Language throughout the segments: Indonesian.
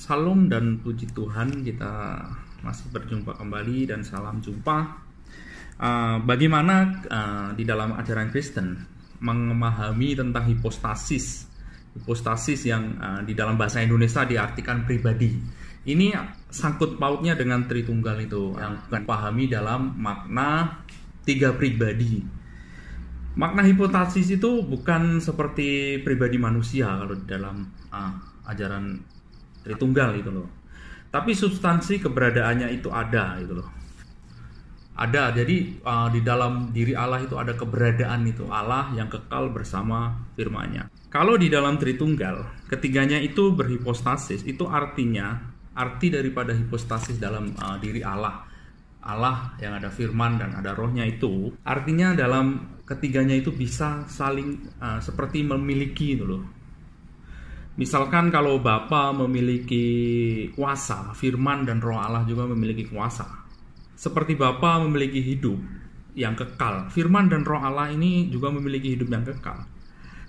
Salam dan puji Tuhan, kita masih berjumpa kembali dan salam jumpa. Bagaimana di dalam ajaran Kristen memahami tentang hipostasis yang di dalam bahasa Indonesia diartikan pribadi. Ini sangkut pautnya dengan Tritunggal itu, yang bukan pahami dalam makna tiga pribadi. Makna hipostasis itu bukan seperti pribadi manusia kalau di dalam ajaran Tritunggal itu loh. Tapi substansi keberadaannya itu ada gitu loh. Ada, jadi di dalam diri Allah itu ada keberadaan itu, Allah yang kekal bersama firman-Nya. Kalau di dalam Tritunggal, ketiganya itu berhipostasis, itu arti daripada hipostasis dalam diri Allah. Allah yang ada firman dan ada rohnya itu, artinya dalam ketiganya itu bisa saling seperti memiliki gitu loh. Misalkan kalau Bapa memiliki kuasa, firman dan roh Allah juga memiliki kuasa. Seperti Bapa memiliki hidup yang kekal, firman dan roh Allah ini juga memiliki hidup yang kekal.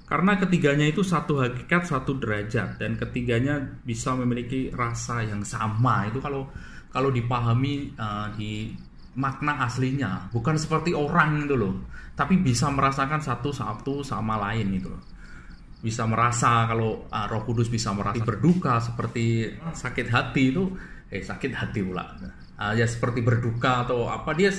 Karena ketiganya itu satu hakikat, satu derajat, dan ketiganya bisa memiliki rasa yang sama. Itu kalau dipahami di makna aslinya, bukan seperti orang itu loh, tapi bisa merasakan satu sama lain itu loh. Bisa merasa, kalau Roh Kudus bisa merasa berduka seperti sakit hati itu, sakit hati pula. Ya seperti berduka atau apa, dia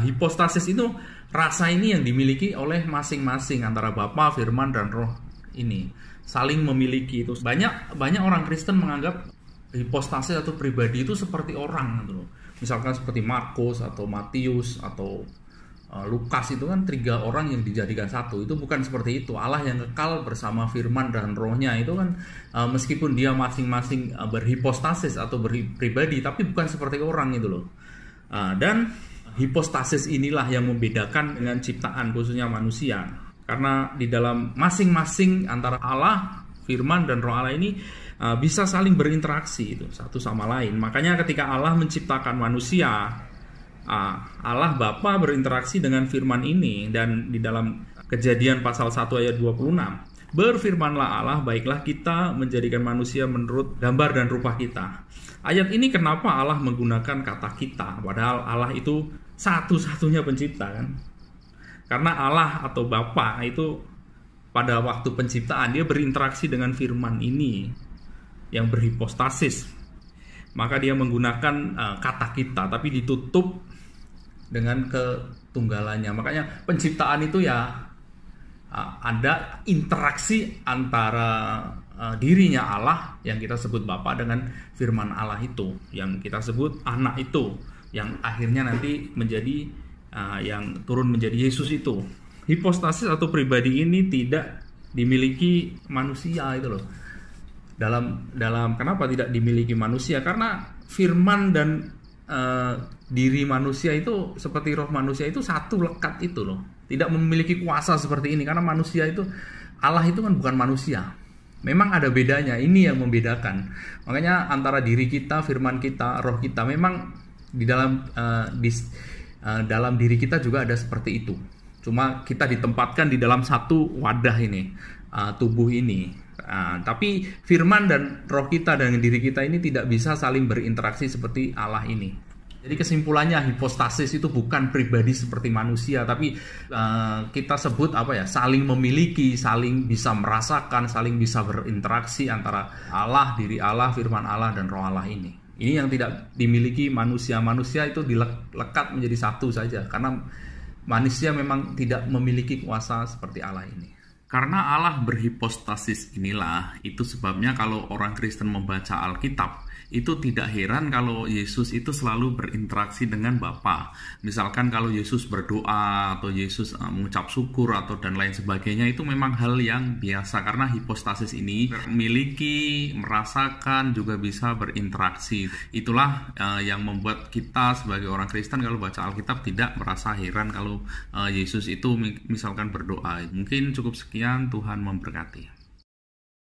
hipostasis itu rasa ini yang dimiliki oleh masing-masing antara Bapa, Firman dan Roh ini saling memiliki itu. Banyak orang Kristen menganggap hipostasis atau pribadi itu seperti orang gitu loh. Misalkan seperti Markus atau Matius atau Lukas, itu kan 3 orang yang dijadikan satu. Itu bukan seperti itu. Allah yang kekal bersama firman dan rohnya itu kan meskipun dia masing-masing berhipostasis atau berpribadi, tapi bukan seperti orang itu loh. Dan hipostasis inilah yang membedakan dengan ciptaan, khususnya manusia. Karena di dalam masing-masing antara Allah, firman dan roh Allah ini bisa saling berinteraksi itu satu sama lain. Makanya ketika Allah menciptakan manusia, Allah Bapa berinteraksi dengan firman ini, dan di dalam Kejadian pasal 1 ayat 26, berfirmanlah Allah, baiklah kita menjadikan manusia menurut gambar dan rupa kita. Ayat ini kenapa Allah menggunakan kata kita, padahal Allah itu satu-satunya pencipta kan? Karena Allah atau Bapa itu pada waktu penciptaan dia berinteraksi dengan firman ini yang berhipostasis. Maka dia menggunakan kata kita, tapi ditutup dengan ketunggalannya. Makanya penciptaan itu ya ada interaksi antara dirinya Allah yang kita sebut Bapa dengan firman Allah itu, yang kita sebut anak itu, yang akhirnya nanti menjadi yang turun menjadi Yesus itu. Hipostasis atau pribadi ini tidak dimiliki manusia itu loh. Dalam kenapa tidak dimiliki manusia? Karena firman dan diri manusia itu seperti roh manusia itu satu lekat itu loh. Tidak memiliki kuasa seperti ini, karena manusia itu, Allah itu kan bukan manusia. Memang ada bedanya, ini yang membedakan. Makanya antara diri kita, firman kita, roh kita, memang di dalam diri kita juga ada seperti itu. Cuma kita ditempatkan di dalam satu wadah ini, tubuh ini. Tapi firman dan roh kita dan diri kita ini tidak bisa saling berinteraksi seperti Allah ini. Jadi kesimpulannya, hipostasis itu bukan pribadi seperti manusia, tapi kita sebut saling memiliki, saling bisa merasakan, saling bisa berinteraksi antara Allah, diri Allah, firman Allah dan roh Allah ini. Ini yang tidak dimiliki manusia. Manusia itu dilekat menjadi satu saja, karena manusia memang tidak memiliki kuasa seperti Allah ini. Karena Allah berhipostasis inilah, itu sebabnya kalau orang Kristen membaca Alkitab, itu tidak heran kalau Yesus itu selalu berinteraksi dengan Bapa. Misalkan kalau Yesus berdoa atau Yesus mengucap syukur atau dan lain sebagainya, itu memang hal yang biasa karena hipostasis ini memiliki, merasakan, juga bisa berinteraksi. Itulah yang membuat kita sebagai orang Kristen kalau baca Alkitab tidak merasa heran kalau Yesus itu misalkan berdoa. Mungkin cukup sekian, Tuhan memberkati.